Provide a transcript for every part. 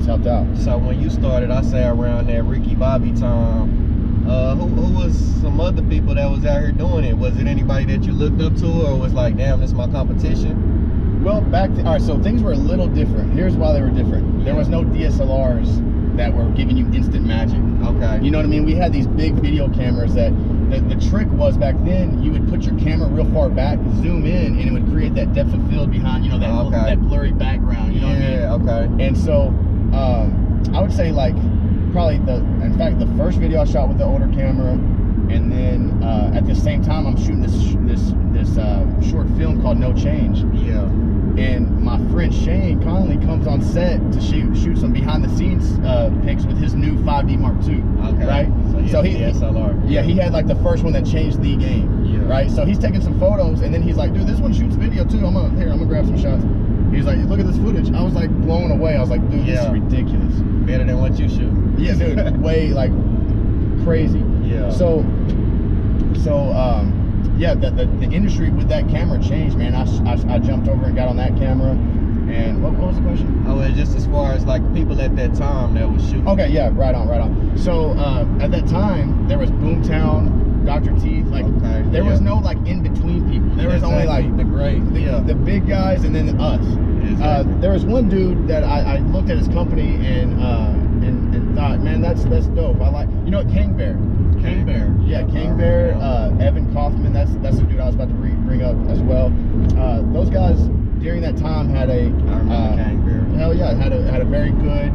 helped out. So when you started, I say around that Ricky Bobby time, who was some other people that was out here doing it? Was it anybody that you looked up to, or was like, damn, this is my competition? Well, all right, so things were a little different. Here's why they were different. There was no DSLRs that were giving you instant magic. Okay. You know what I mean? We had these big video cameras that the trick was back then, you would put your camera real far back, zoom in, and it would create that depth of field behind, you know, that blurry background, you know what I mean? Yeah, okay. And so, I would say like, probably in fact, the first video I shot with the older camera, and then at the same time, I'm shooting this short film called No Change. Yeah. And my friend Shane Conley comes on set to shoot some behind the scenes pics with his new 5D Mark II. Okay. Right? So he DSLR. Yeah, he had like the first one that changed the game. Yeah. Right? So he's taking some photos, and then he's like, dude, this one shoots video too. I'm gonna grab some shots. He's like, look at this footage. I was like blown away. I was like, dude, this is ridiculous. Better than what you shoot. Yeah, dude, way like crazy. Yeah. So yeah, the industry with that camera changed, man. I jumped over and got on that camera. And what was the question? Oh, well, just as far as like people at that time that was shooting. Okay, yeah, right on. So at that time there was Boomtown, Dr. Teeth, like there was no like in between people. There was only like the big guys and then us. Exactly. There was one dude that I looked at his company and thought, man, that's dope. I like, you know what, King Bear. Yeah, King Bear, Evan Kaufman, that's the dude I was about to bring up as well. Those guys during that time had a King Bear. Hell yeah, had a very good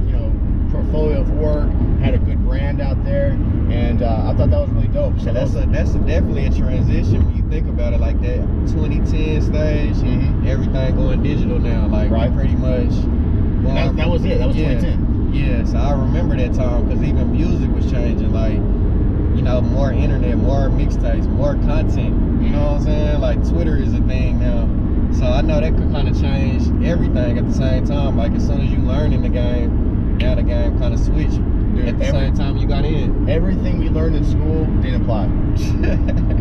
you know, portfolio of work, had a good brand out there, and I thought that was really dope. So that's definitely a transition when you think about it like that. 2010 stage, everything going digital now, like pretty much. That was it. That was 2010. Yeah, so I remember that time because even music was changing, like, you know, more internet, more mixtapes, more content, you know what I'm saying? Like, Twitter is a thing now. So I know that could kind of change everything at the same time. Like, as soon as you learn in the game, now the game kind of switched. Dude, at the same time you got in. Everything we learned in school didn't apply.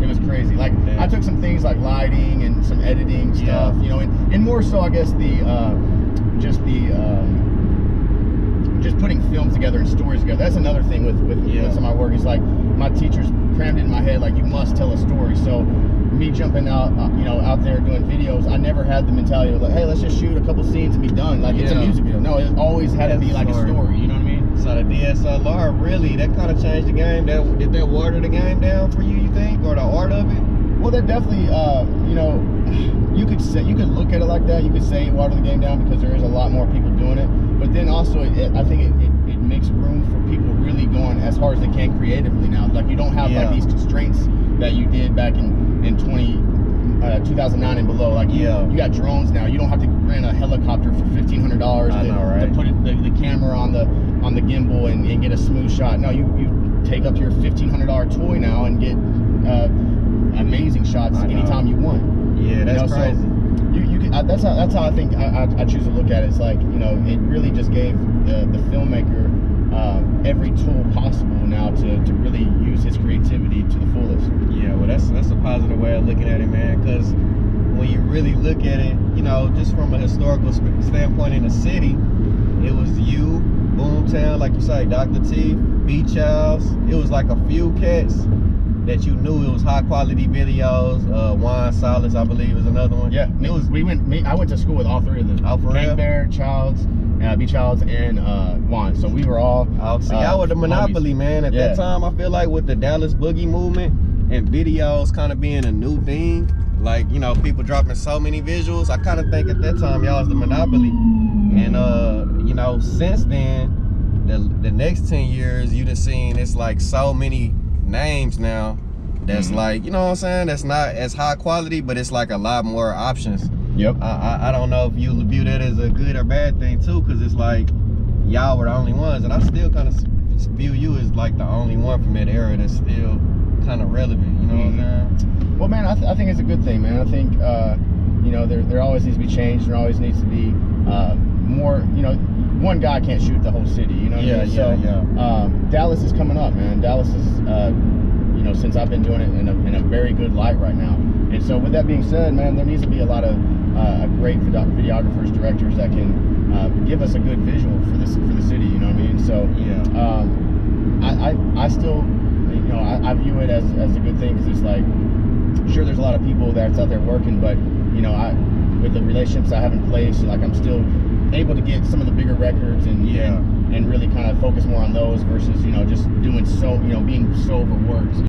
It was crazy. Like, I took some things like lighting and some editing stuff, you know, and more so, I guess, just putting films together and stories together. That's another thing with some of my work. It's like my teachers crammed it in my head, like, you must tell a story. So me jumping out, you know, out there doing videos, I never had the mentality of like, hey, let's just shoot a couple scenes and be done. Like, it's a music video. No, it always had to be like a story. You know what I mean? So the DSLR, really, that kind of changed the game. Did that water the game down for you think, or the art of it? Well, that definitely, you know, you could look at it like that. You could say it watered the game down because there is a lot more people doing it. But then also, I think it makes room for people really going as hard as they can creatively now. Like, you don't have like these constraints that you did back in 2009 and below. Like, you got drones now. You don't have to rent a helicopter for $1,500 to put the camera on the gimbal and get a smooth shot. No, you take up your $1,500 toy now and get amazing shots anytime you want. Yeah, that's crazy. So that's how I think I choose to look at it. It's like, you know, it really just gave the filmmaker every tool possible now to really use his creativity to the fullest. Yeah, well, that's a positive way of looking at it, man, because when you really look at it, you know, just from a historical standpoint in the city, it was you, Boomtown, like you say, Dr. T, Beach House. It was like a few cats that you knew it was high quality videos. Juan Salas, I believe, is another one. Yeah, I went to school with all three of them. Oh, for real? King Bear, Childs, B Childs, and Juan. So we were all. So y'all were the monopoly, man. At that time, I feel like with the Dallas boogie movement and videos kind of being a new thing, like, you know, people dropping so many visuals, I kind of think at that time y'all was the monopoly. And you know, since then, the next 10 years, you done seen it's like so many names now that's like, you know what I'm saying, that's not as high quality, but it's like a lot more options. Yep. I don't know if you view that as a good or bad thing too, because it's like y'all were the only ones, and I still kind of view you as like the only one from that era that's still kind of relevant, you know what I'm saying? Well, man, I think it's a good thing, man. I think you know, there always needs to be change. There always needs to be more, you know, one guy can't shoot the whole city, you know what I mean? So Dallas is coming up, man. Dallas is you know, know, since I've been doing it in a very good light right now. And so with that being said, man, there needs to be a lot of great videographers, directors that can give us a good visual for the city. You know what I mean? So I still, you know, I view it as a good thing, because it's like, sure, there's a lot of people that's out there working, but you know, with the relationships I have in place, like, I'm still able to get some of the bigger records and really kind of focus more on those versus, you know, just doing being so overworked.